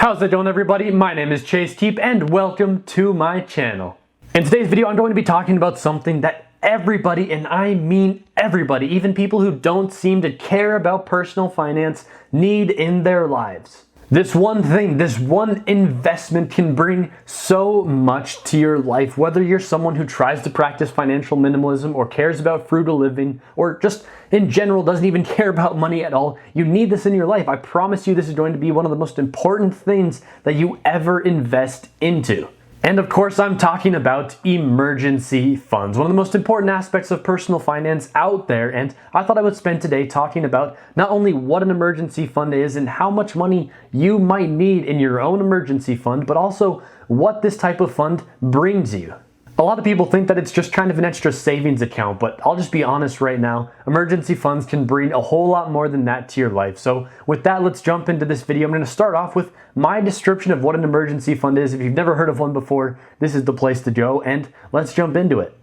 How's it going, everybody? My name is Chase Teep and welcome to my channel. In today's video, I'm going to be talking about something that everybody, and I mean everybody, even people who don't seem to care about personal finance, need in their lives. This one thing, this one investment can bring so much to your life, whether you're someone who tries to practice financial minimalism or cares about frugal living or just in general doesn't even care about money at all. You need this in your life. I promise you this is going to be one of the most important things that you ever invest into. And of course, I'm talking about emergency funds, one of the most important aspects of personal finance out there. And I thought I would spend today talking about not only what an emergency fund is and how much money you might need in your own emergency fund, but also what this type of fund brings you. A lot of people think that it's just kind of an extra savings account, but I'll just be honest right now, emergency funds can bring a whole lot more than that to your life. So with that, let's jump into this video. I'm going to start off with my description of what an emergency fund is. If you've never heard of one before, this is the place to go, and let's jump into it.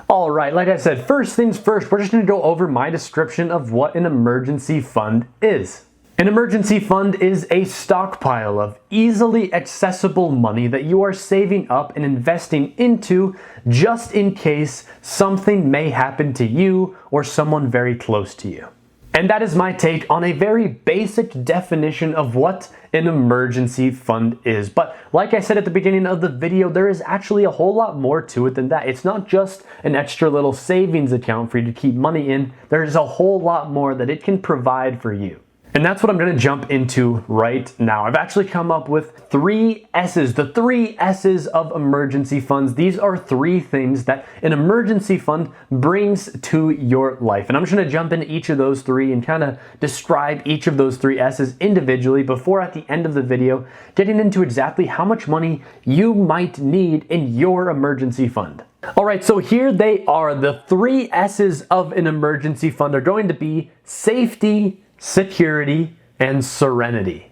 All right, like I said, first things first, we're just going to go over my description of what an emergency fund is. An emergency fund is a stockpile of easily accessible money that you are saving up and investing into just in case something may happen to you or someone very close to you. And that is my take on a very basic definition of what an emergency fund is. But like I said at the beginning of the video, there is actually a whole lot more to it than that. It's not just an extra little savings account for you to keep money in. There's a whole lot more that it can provide for you. And that's what I'm going to jump into right now. I've actually come up with three S's, the three S's of emergency funds. These are three things that an emergency fund brings to your life. And I'm just going to jump into each of those three and kind of describe each of those three S's individually before at the end of the video getting into exactly how much money you might need in your emergency fund. All right, so here they are. The three S's of an emergency fund are going to be safety, security, and serenity.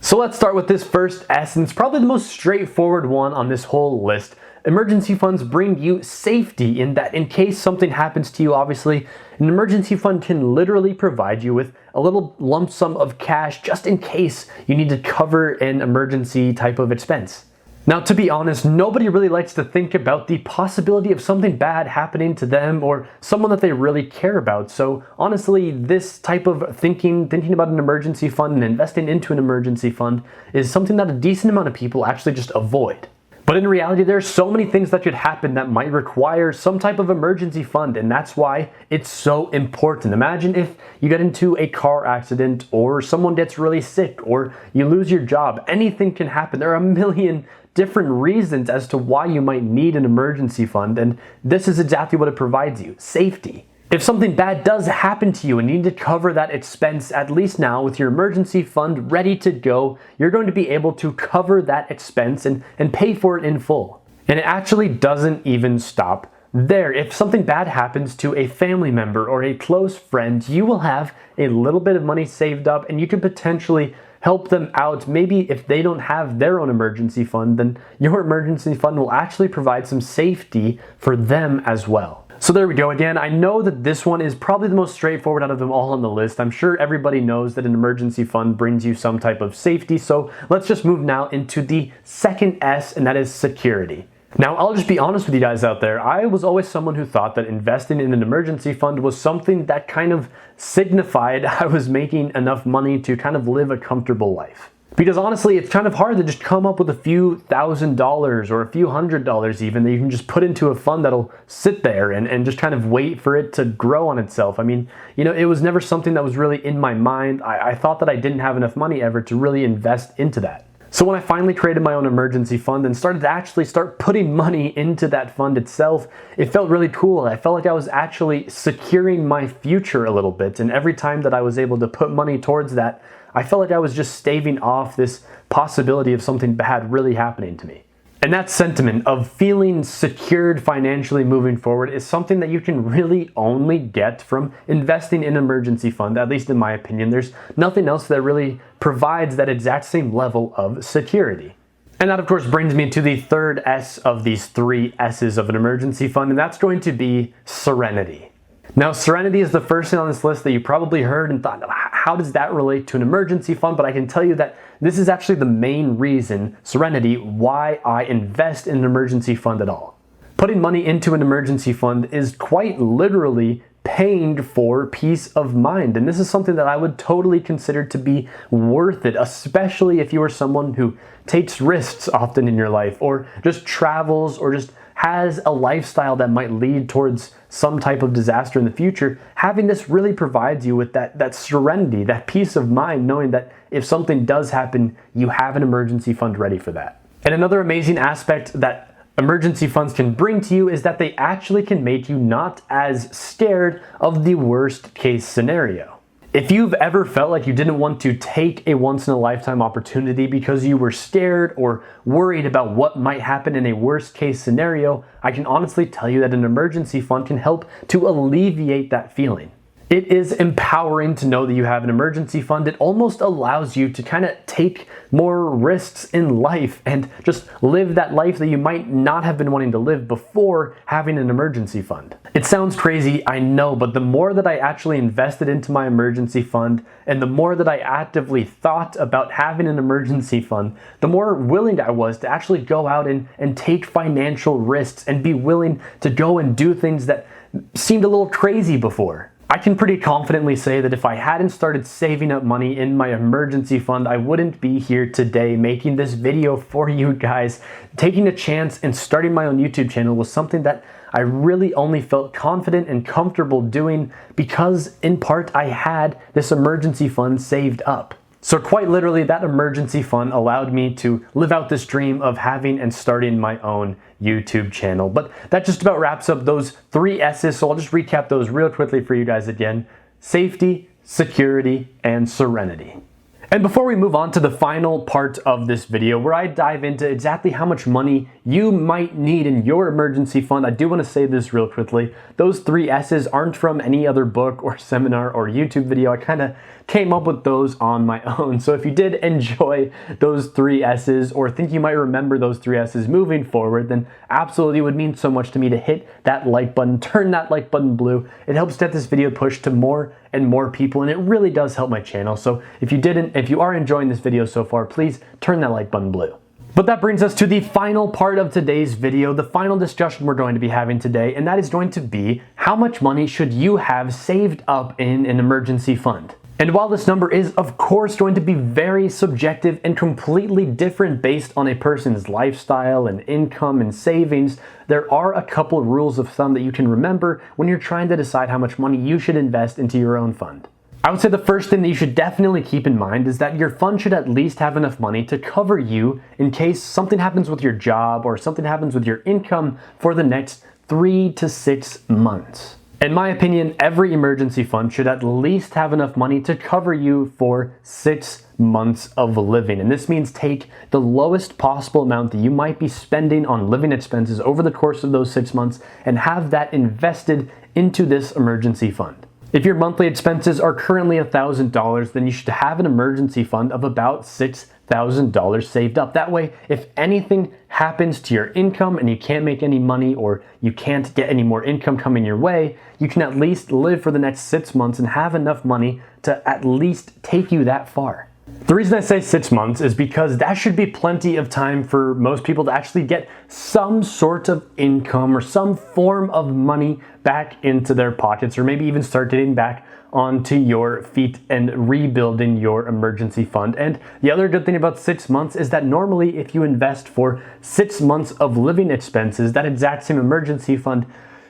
So let's start with this first S, and it's probably the most straightforward one on this whole list. Emergency funds bring you safety in that in case something happens to you, obviously, an emergency fund can literally provide you with a little lump sum of cash just in case you need to cover an emergency type of expense. Now, to be honest, nobody really likes to think about the possibility of something bad happening to them or someone that they really care about. So honestly, this type of thinking about an emergency fund and investing into an emergency fund is something that a decent amount of people actually just avoid. But in reality, there are so many things that could happen that might require some type of emergency fund, and that's why it's so important. Imagine if you get into a car accident or someone gets really sick or you lose your job. Anything can happen. There are a million different reasons as to why you might need an emergency fund, and this is exactly what it provides you: safety. If something bad does happen to you and you need to cover that expense, at least now with your emergency fund ready to go, you're going to be able to cover that expense and pay for it in full. And it actually doesn't even stop there. If something bad happens to a family member or a close friend, you will have a little bit of money saved up and you can potentially help them out. Maybe if they don't have their own emergency fund, then your emergency fund will actually provide some safety for them as well. So there we go. Again, I know that this one is probably the most straightforward out of them all on the list. I'm sure everybody knows that an emergency fund brings you some type of safety. So let's just move now into the second S, and that is security. Now, I'll just be honest with you guys out there. I was always someone who thought that investing in an emergency fund was something that kind of signified I was making enough money to kind of live a comfortable life. Because honestly, it's kind of hard to just come up with a few $1,000s or a few $100s even that you can just put into a fund that'll sit there and just kind of wait for it to grow on itself. I mean, you know, it was never something that was really in my mind. I thought that I didn't have enough money ever to really invest into that. So when I finally created my own emergency fund and started to actually start putting money into that fund itself, it felt really cool. I felt like I was actually securing my future a little bit. And every time that I was able to put money towards that, I felt like I was just staving off this possibility of something bad really happening to me. And that sentiment of feeling secured financially moving forward is something that you can really only get from investing in an emergency fund, at least in my opinion. There's nothing else that really provides that exact same level of security. And that, of course, brings me to the third S of these three S's of an emergency fund, and that's going to be serenity. Now, serenity is the first thing on this list that you probably heard and thought, how does that relate to an emergency fund? But I can tell you that this is actually the main reason, serenity, why I invest in an emergency fund at all. Putting money into an emergency fund is quite literally paying for peace of mind. And this is something that I would totally consider to be worth it, especially if you are someone who takes risks often in your life, or just travels, or just has a lifestyle that might lead towards some type of disaster in the future. Having this really provides you with that serenity, that peace of mind, knowing that if something does happen, you have an emergency fund ready for that. And another amazing aspect that emergency funds can bring to you is that they actually can make you not as scared of the worst case scenario. If you've ever felt like you didn't want to take a once-in-a-lifetime opportunity because you were scared or worried about what might happen in a worst-case scenario, I can honestly tell you that an emergency fund can help to alleviate that feeling. It is empowering to know that you have an emergency fund. It almost allows you to kind of take more risks in life and just live that life that you might not have been wanting to live before having an emergency fund. It sounds crazy, I know, but the more that I actually invested into my emergency fund and the more that I actively thought about having an emergency fund, the more willing I was to actually go out and take financial risks and be willing to go and do things that seemed a little crazy before. I can pretty confidently say that if I hadn't started saving up money in my emergency fund, I wouldn't be here today making this video for you guys. Taking a chance and starting my own YouTube channel was something that I really only felt confident and comfortable doing because, in part, I had this emergency fund saved up. So quite literally, that emergency fund allowed me to live out this dream of having and starting my own YouTube channel. But that just about wraps up those 3 S's, so I'll just recap those real quickly for you guys again. Safety, security, and serenity. And before we move on to the final part of this video, where I dive into exactly how much money you might need in your emergency fund, I do want to say this real quickly. Those 3 S's aren't from any other book or seminar or YouTube video. I kind of came up with those on my own. So if you did enjoy those 3 S's or think you might remember those 3 S's moving forward, then absolutely it would mean so much to me to hit that like button, turn that like button blue. It helps get this video pushed to more and more people, and it really does help my channel. So if you are enjoying this video so far, please turn that like button blue. But that brings us to the final part of today's video, the final discussion we're going to be having today, and that is going to be how much money should you have saved up in an emergency fund? And while this number is, of course, going to be very subjective and completely different based on a person's lifestyle and income and savings, there are a couple rules of thumb that you can remember when you're trying to decide how much money you should invest into your own fund. I would say the first thing that you should definitely keep in mind is that your fund should at least have enough money to cover you in case something happens with your job or something happens with your income for the next 3 to 6 months. In my opinion, every emergency fund should at least have enough money to cover you for 6 months of living. And this means take the lowest possible amount that you might be spending on living expenses over the course of those 6 months and have that invested into this emergency fund. If your monthly expenses are currently $1,000, then you should have an emergency fund of about $6,000 saved up. That way, if anything happens to your income and you can't make any money or you can't get any more income coming your way, you can at least live for the next 6 months and have enough money to at least take you that far. The reason I say 6 months is because that should be plenty of time for most people to actually get some sort of income or some form of money back into their pockets, or maybe even start getting back onto your feet and rebuilding your emergency fund. And the other good thing about 6 months is that normally if you invest for 6 months of living expenses, that exact same emergency fund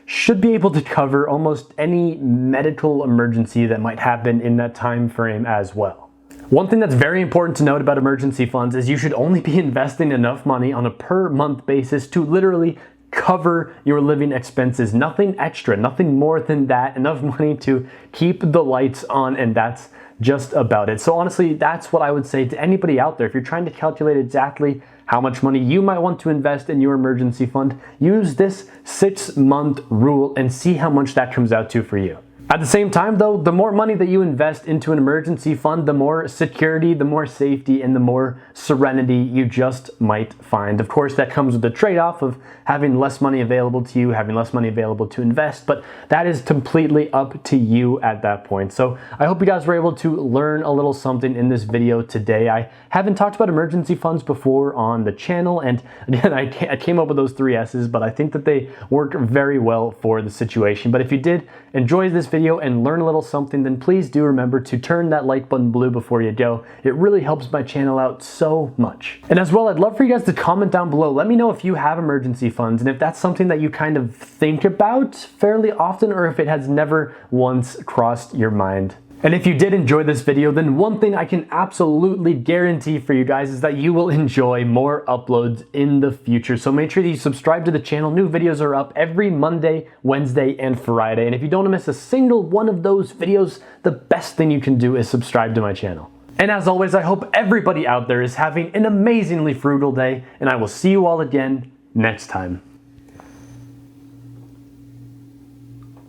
should be able to cover almost any medical emergency that might happen in that time frame as well. One thing that's very important to note about emergency funds is you should only be investing enough money on a per month basis to literally cover your living expenses. Nothing extra, nothing more than that. Enough money to keep the lights on, and that's just about it. So honestly, that's what I would say to anybody out there. If you're trying to calculate exactly how much money you might want to invest in your emergency fund, use this 6 month rule and see how much that comes out to for you. At the same time though, the more money that you invest into an emergency fund, the more security, the more safety, and the more serenity you just might find. Of course, that comes with the trade-off of having less money available to you, having less money available to invest, but that is completely up to you at that point. So I hope you guys were able to learn a little something in this video today. I haven't talked about emergency funds before on the channel, and again, I came up with those 3 S's, but I think that they work very well for the situation. But if you did enjoy this video and learn a little something, then please do remember to turn that like button blue before you go. It really helps my channel out so much. And as well, I'd love for you guys to comment down below. Let me know if you have emergency funds and if that's something that you kind of think about fairly often, or if it has never once crossed your mind. And if you did enjoy this video, then one thing I can absolutely guarantee for you guys is that you will enjoy more uploads in the future. So make sure that you subscribe to the channel. New videos are up every Monday, Wednesday, and Friday. And if you don't want to miss a single one of those videos, the best thing you can do is subscribe to my channel. And as always, I hope everybody out there is having an amazingly frugal day, and I will see you all again next time.